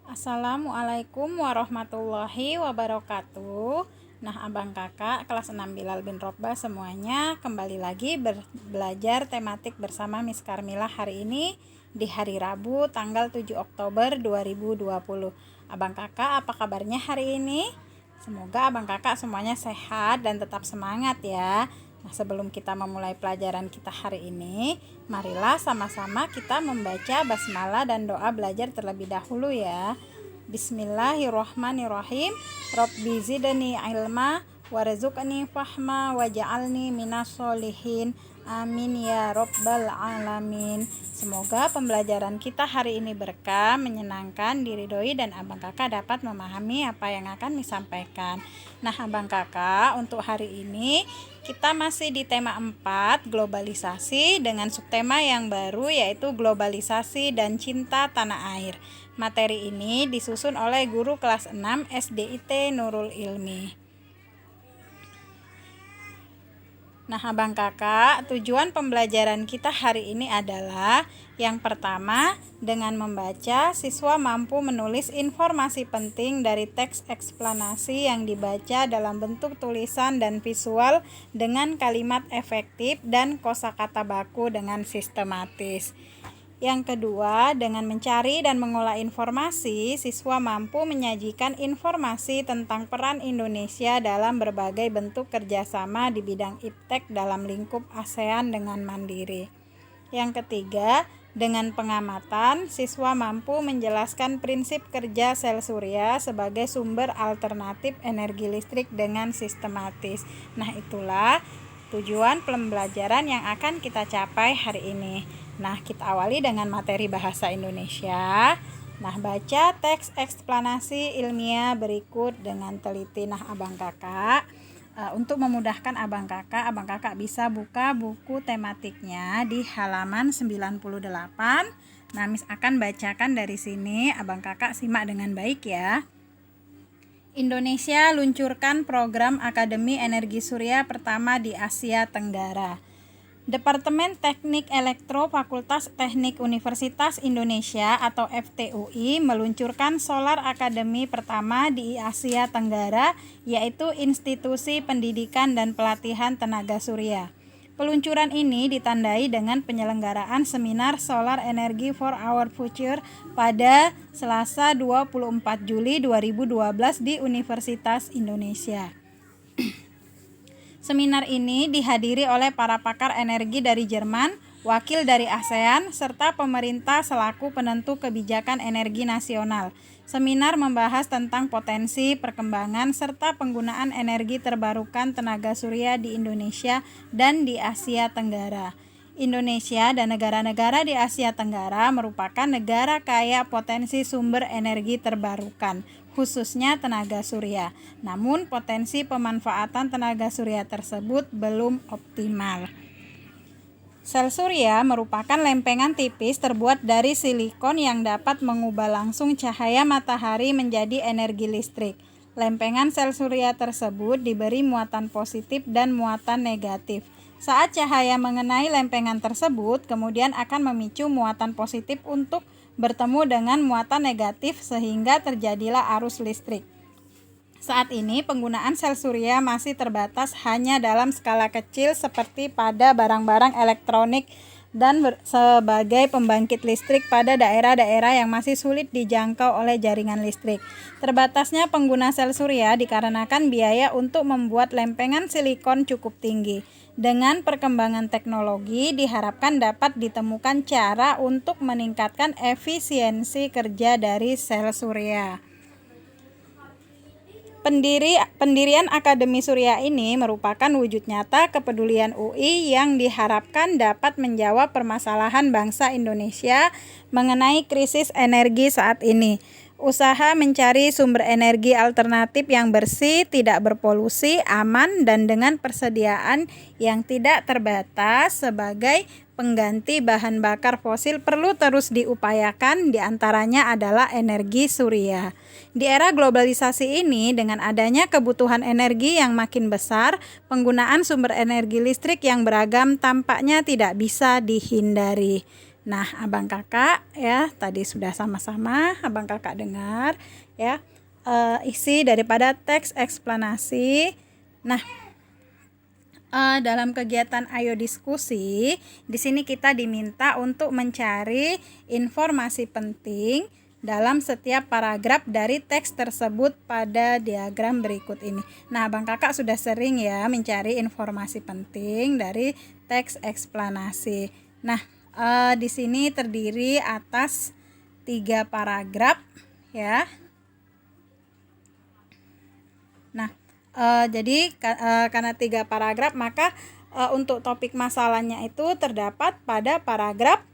Assalamualaikum warahmatullahi wabarakatuh. Nah, abang kakak kelas 6 Bilal bin Robah semuanya kembali lagi belajar tematik bersama Miss Karmila hari ini di hari Rabu tanggal 7 Oktober 2020. Abang kakak apa kabarnya hari ini? Semoga abang kakak semuanya sehat dan tetap semangat ya. Nah, sebelum kita memulai pelajaran kita hari ini, marilah sama-sama kita membaca basmalah dan doa belajar terlebih dahulu ya. Bismillahirrohmanirrohim. Rabbi zidni ilma warzuqni fahma waj'alni minas sholihin. Amin ya rabbal alamin. Semoga pembelajaran kita hari ini berkah, menyenangkan, diridhoi, dan abang kakak dapat memahami apa yang akan disampaikan. Nah, abang kakak untuk hari ini kita masih di tema 4, globalisasi, dengan subtema yang baru yaitu globalisasi dan cinta tanah air. Materi ini disusun oleh guru kelas 6 SDIT Nurul Ilmi. Nah, abang kakak, tujuan pembelajaran kita hari ini adalah yang pertama, dengan membaca, siswa mampu menulis informasi penting dari teks eksplanasi yang dibaca dalam bentuk tulisan dan visual dengan kalimat efektif dan kosakata baku dengan sistematis. Yang kedua, dengan mencari dan mengolah informasi, siswa mampu menyajikan informasi tentang peran Indonesia dalam berbagai bentuk kerjasama di bidang iptek dalam lingkup ASEAN dengan mandiri. Yang ketiga, dengan pengamatan, siswa mampu menjelaskan prinsip kerja sel surya sebagai sumber alternatif energi listrik dengan sistematis. Nah, itulah tujuan pembelajaran yang akan kita capai hari ini. Nah, kita awali dengan materi bahasa Indonesia. Nah, baca teks eksplanasi ilmiah berikut dengan teliti. Nah, abang kakak, untuk memudahkan abang kakak bisa buka buku tematiknya di halaman 98. Nah, Miss akan bacakan dari sini, abang kakak simak dengan baik ya. Indonesia luncurkan program Akademi Energi Surya pertama di Asia Tenggara. Departemen Teknik Elektro Fakultas Teknik Universitas Indonesia atau FTUI meluncurkan Solar Academy pertama di Asia Tenggara, yaitu Institusi Pendidikan dan Pelatihan Tenaga Surya. Peluncuran ini ditandai dengan penyelenggaraan seminar Solar Energy for Our Future pada Selasa 24 Juli 2012 di Universitas Indonesia. Seminar ini dihadiri oleh para pakar energi dari Jerman, wakil dari ASEAN, serta pemerintah selaku penentu kebijakan energi nasional. Seminar membahas tentang potensi, perkembangan, serta penggunaan energi terbarukan tenaga surya di Indonesia dan di Asia Tenggara. Indonesia dan negara-negara di Asia Tenggara merupakan negara kaya potensi sumber energi terbarukan, khususnya tenaga surya. Namun potensi pemanfaatan tenaga surya tersebut belum optimal. Sel surya merupakan lempengan tipis terbuat dari silikon yang dapat mengubah langsung cahaya matahari menjadi energi listrik. Lempengan sel surya tersebut diberi muatan positif dan muatan negatif. Saat cahaya mengenai lempengan tersebut, kemudian akan memicu muatan positif untuk bertemu dengan muatan negatif sehingga terjadilah arus listrik. Saat ini penggunaan sel surya masih terbatas hanya dalam skala kecil seperti pada barang-barang elektronik dan sebagai pembangkit listrik pada daerah-daerah yang masih sulit dijangkau oleh jaringan listrik. Terbatasnya pengguna sel surya dikarenakan biaya untuk membuat lempengan silikon cukup tinggi. Dengan perkembangan teknologi diharapkan dapat ditemukan cara untuk meningkatkan efisiensi kerja dari sel surya. Pendirian Akademi Surya ini merupakan wujud nyata kepedulian UI yang diharapkan dapat menjawab permasalahan bangsa Indonesia mengenai krisis energi saat ini. Usaha mencari sumber energi alternatif yang bersih, tidak berpolusi, aman, dan dengan persediaan yang tidak terbatas sebagai pengganti bahan bakar fosil perlu terus diupayakan, diantaranya adalah energi surya. Di era globalisasi ini, dengan adanya kebutuhan energi yang makin besar, penggunaan sumber energi listrik yang beragam tampaknya tidak bisa dihindari. Nah, abang kakak ya tadi sudah sama-sama abang kakak dengar ya isi daripada teks eksplanasi. Nah, dalam kegiatan Ayo Diskusi, di sini kita diminta untuk mencari informasi penting dalam setiap paragraf dari teks tersebut pada diagram berikut ini. Nah, abang kakak sudah sering ya mencari informasi penting dari teks eksplanasi. Nah, di sini terdiri atas 3 paragraf ya. Nah, jadi karena 3 paragraf maka untuk topik masalahnya itu terdapat pada paragraf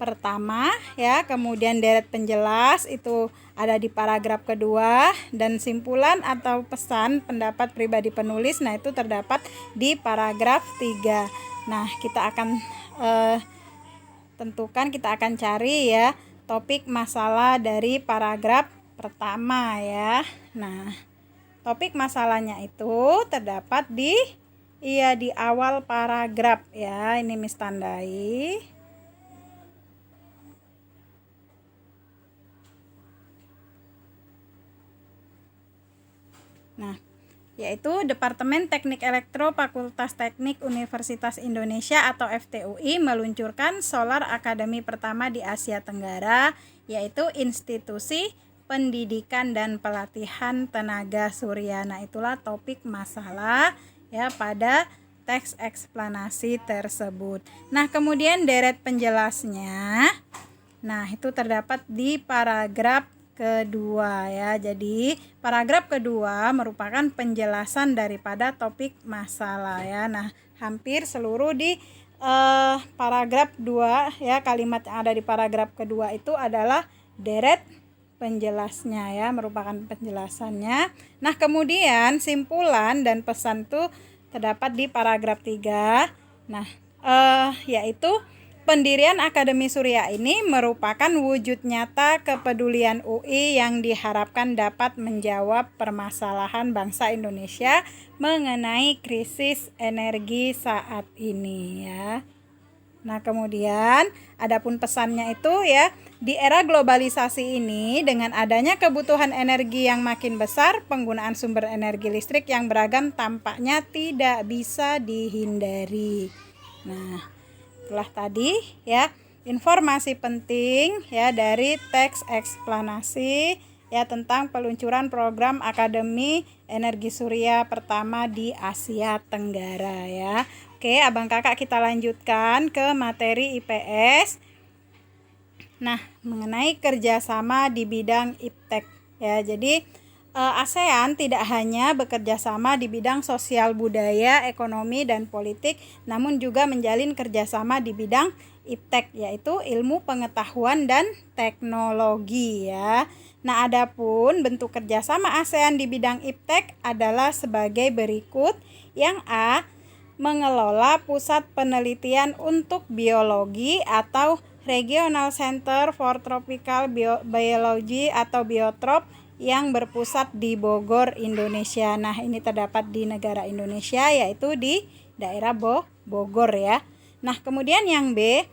pertama ya, kemudian deret penjelas itu ada di paragraf kedua, dan simpulan atau pesan pendapat pribadi penulis nah itu terdapat di paragraf 3. Nah, kita akan kita akan cari ya topik masalah dari paragraf pertama ya. Nah, topik masalahnya itu terdapat di awal paragraf ya. Ini Miss tandai. Nah, yaitu Departemen Teknik Elektro Fakultas Teknik Universitas Indonesia atau FTUI meluncurkan Solar Academy pertama di Asia Tenggara, yaitu institusi pendidikan dan pelatihan tenaga surya. Nah, itulah topik masalah ya pada teks eksplanasi tersebut. Nah, kemudian deret penjelasnya. Nah, itu terdapat di paragraf kedua ya. Jadi paragraf kedua merupakan penjelasan daripada topik masalah ya. Nah, hampir seluruh di paragraf 2 ya, kalimat yang ada di paragraf kedua itu adalah deret penjelasnya ya, merupakan penjelasannya. Nah, kemudian simpulan dan pesan itu terdapat di paragraf 3. Nah, yaitu pendirian Akademi Surya ini merupakan wujud nyata kepedulian UI yang diharapkan dapat menjawab permasalahan bangsa Indonesia mengenai krisis energi saat ini ya. Nah, kemudian adapun pesannya itu ya, di era globalisasi ini dengan adanya kebutuhan energi yang makin besar, penggunaan sumber energi listrik yang beragam tampaknya tidak bisa dihindari. Nah, itulah tadi ya informasi penting ya dari teks eksplanasi ya tentang peluncuran program Akademi Energi Surya pertama di Asia Tenggara ya. Oke, abang kakak kita lanjutkan ke materi IPS. Nah, mengenai kerjasama di bidang IPTEK ya. Jadi ASEAN tidak hanya bekerja sama di bidang sosial budaya, ekonomi, dan politik, namun juga menjalin kerjasama di bidang IPTEK, yaitu ilmu pengetahuan dan teknologi ya. Nah, adapun bentuk kerjasama ASEAN di bidang IPTEK adalah sebagai berikut. Yang A, mengelola pusat penelitian untuk biologi atau Regional Center for Tropical Biology atau Biotrop yang berpusat di Bogor, Indonesia. Nah, ini terdapat di negara Indonesia, yaitu di daerah Bogor ya. Nah, kemudian yang B,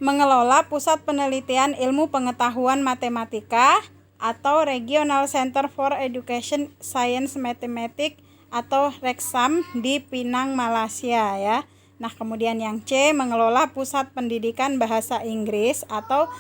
mengelola pusat penelitian ilmu pengetahuan matematika atau Regional Center for Education Science Mathematics atau REXAM di Penang, Malaysia ya. Nah, kemudian yang C, mengelola pusat pendidikan bahasa Inggris atau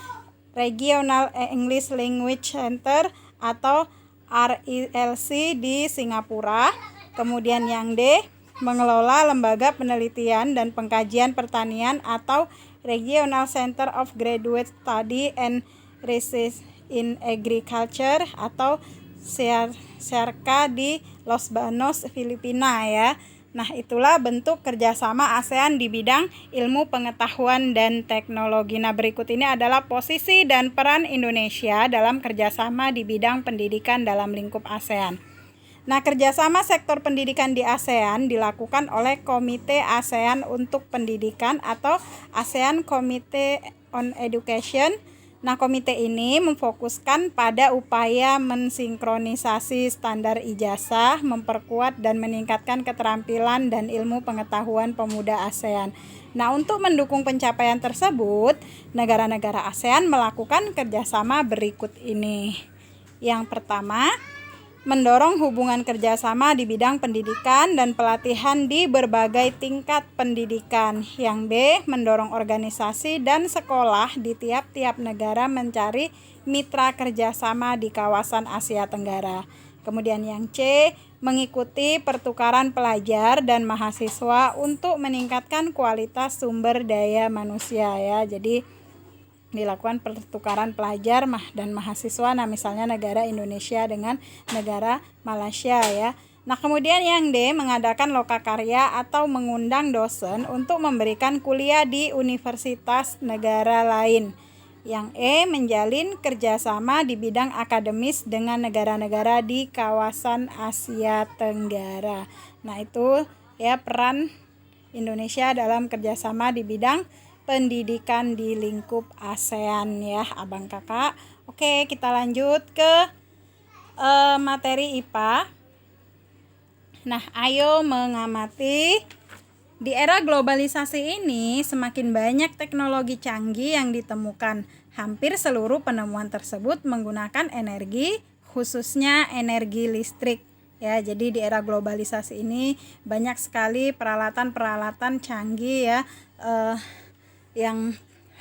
Regional English Language Center atau RELC di Singapura. Kemudian yang D, mengelola lembaga penelitian dan pengkajian pertanian atau Regional Center of Graduate Study and Research in Agriculture atau SERCA di Los Banos, Filipina ya. Nah, itulah bentuk kerjasama ASEAN di bidang ilmu pengetahuan dan teknologi. Nah, berikut ini adalah posisi dan peran Indonesia dalam kerjasama di bidang pendidikan dalam lingkup ASEAN. Nah, kerjasama sektor pendidikan di ASEAN dilakukan oleh Komite ASEAN untuk Pendidikan atau ASEAN Committee on Education. Nah, komite ini memfokuskan pada upaya mensinkronisasi standar ijazah, memperkuat dan meningkatkan keterampilan dan ilmu pengetahuan pemuda ASEAN. Nah, untuk mendukung pencapaian tersebut, negara-negara ASEAN melakukan kerjasama berikut ini. Yang pertama, mendorong hubungan kerjasama di bidang pendidikan dan pelatihan di berbagai tingkat pendidikan. Yang B, mendorong organisasi dan sekolah di tiap-tiap negara mencari mitra kerjasama di kawasan Asia Tenggara. Kemudian yang C, mengikuti pertukaran pelajar dan mahasiswa untuk meningkatkan kualitas sumber daya manusia ya. Jadi dilakukan pertukaran pelajar dan mahasiswa, nah misalnya negara Indonesia dengan negara Malaysia ya. Nah, kemudian yang D, mengadakan lokakarya atau mengundang dosen untuk memberikan kuliah di universitas negara lain. Yang E, menjalin kerjasama di bidang akademis dengan negara-negara di kawasan Asia Tenggara. Nah, itu ya peran Indonesia dalam kerjasama di bidang pendidikan di lingkup ASEAN ya abang kakak. Oke, kita lanjut ke materi IPA. Nah, ayo mengamati. Di era globalisasi ini semakin banyak teknologi canggih yang ditemukan. Hampir seluruh penemuan tersebut menggunakan energi, khususnya energi listrik. Ya, jadi di era globalisasi ini banyak sekali peralatan-peralatan canggih ya, yang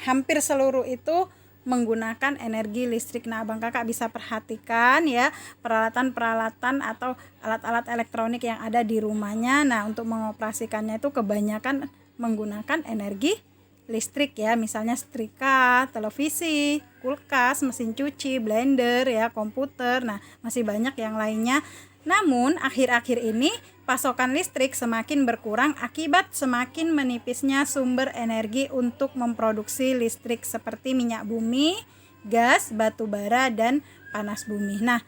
hampir seluruh itu menggunakan energi listrik. Nah, abang kakak bisa perhatikan ya peralatan-peralatan atau alat-alat elektronik yang ada di rumahnya. Nah, untuk mengoperasikannya itu kebanyakan menggunakan energi listrik ya, misalnya setrika, televisi, kulkas, mesin cuci, blender ya, komputer. Nah, masih banyak yang lainnya. Namun, akhir-akhir ini pasokan listrik semakin berkurang akibat semakin menipisnya sumber energi untuk memproduksi listrik seperti minyak bumi, gas, batu bara, dan panas bumi. Nah,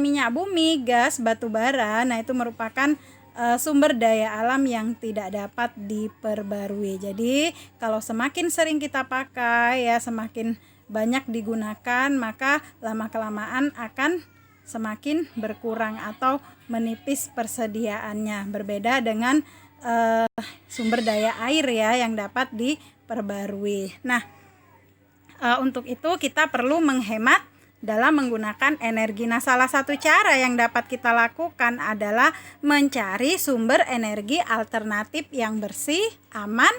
minyak bumi, gas, batu bara, nah itu merupakan sumber daya alam yang tidak dapat diperbarui. Jadi, kalau semakin sering kita pakai ya, semakin banyak digunakan, maka lama-kelamaan akan semakin berkurang atau menipis persediaannya. Berbeda dengan sumber daya air ya yang dapat diperbarui. Nah, untuk itu kita perlu menghemat dalam menggunakan energi. Nah, salah satu cara yang dapat kita lakukan adalah mencari sumber energi alternatif yang bersih, aman,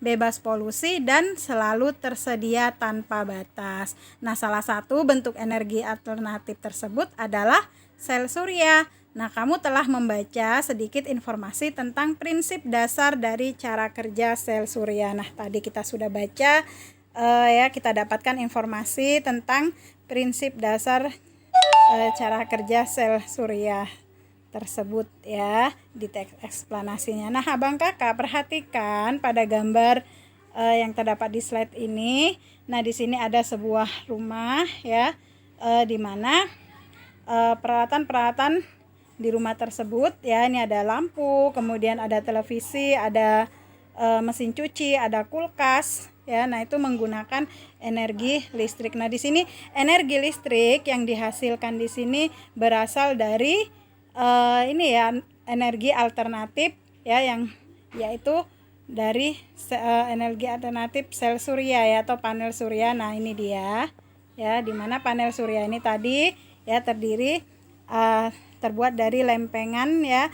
bebas polusi, dan selalu tersedia tanpa batas. Nah, salah satu bentuk energi alternatif tersebut adalah sel surya. Nah, kamu telah membaca sedikit informasi tentang prinsip dasar dari cara kerja sel surya. Nah, tadi kita sudah baca ya, kita dapatkan informasi tentang prinsip dasar cara kerja sel surya tersebut ya di teks eksplanasinya. Nah, abang kakak perhatikan pada gambar yang terdapat di slide ini. Nah, di sini ada sebuah rumah ya, di mana peralatan-peralatan di rumah tersebut ya, ini ada lampu, kemudian ada televisi, ada mesin cuci, ada kulkas ya. Nah, itu menggunakan energi listrik. Nah, di sini energi listrik yang dihasilkan di sini berasal dari ini ya, energi alternatif ya, yang yaitu dari energi alternatif sel surya ya, atau panel surya. Nah, ini dia ya, dimana panel surya ini tadi ya terdiri terbuat dari lempengan ya,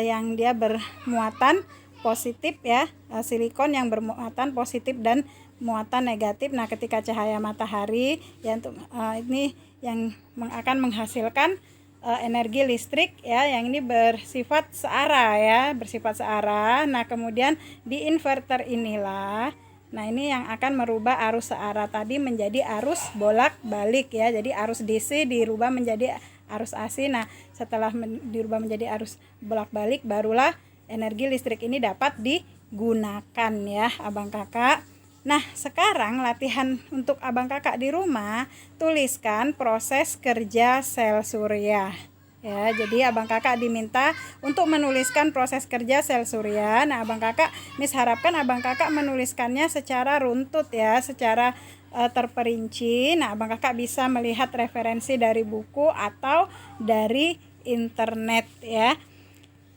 yang dia bermuatan positif ya, silikon yang bermuatan positif dan muatan negatif. Nah, ketika cahaya matahari ya, untuk ini yang akan menghasilkan energi listrik ya, yang ini bersifat searah ya, bersifat searah. Nah, kemudian di inverter inilah, nah ini yang akan merubah arus searah tadi menjadi arus bolak-balik ya. Jadi arus DC dirubah menjadi arus AC. Nah, setelah dirubah menjadi arus bolak-balik, barulah energi listrik ini dapat digunakan ya, abang kakak. Nah, sekarang latihan untuk abang kakak di rumah, tuliskan proses kerja sel surya. Ya, jadi abang kakak diminta untuk menuliskan proses kerja sel surya. Nah, abang kakak, Miss harapkan abang kakak menuliskannya secara runtut ya, secara terperinci. Nah, Abang Kakak bisa melihat referensi dari buku atau dari internet ya.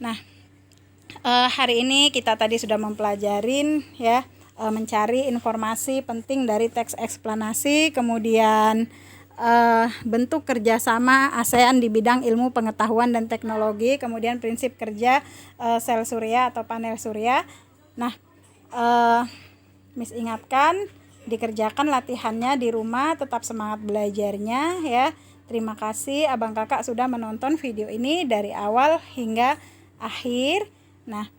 Nah, hari ini kita tadi sudah mempelajarin ya, mencari informasi penting dari teks eksplanasi, kemudian bentuk kerjasama ASEAN di bidang ilmu pengetahuan dan teknologi, kemudian prinsip kerja sel surya atau panel surya. Nah, Miss ingatkan dikerjakan latihannya di rumah, tetap semangat belajarnya ya. Terima kasih Abang Kakak sudah menonton video ini dari awal hingga akhir. Nah,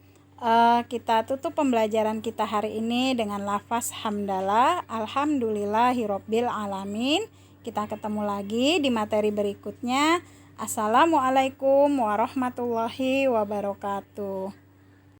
kita tutup pembelajaran kita hari ini dengan lafaz hamdalah, alhamdulillahirabbil alamin. Kita ketemu lagi di materi berikutnya. Assalamualaikum warahmatullahi wabarakatuh.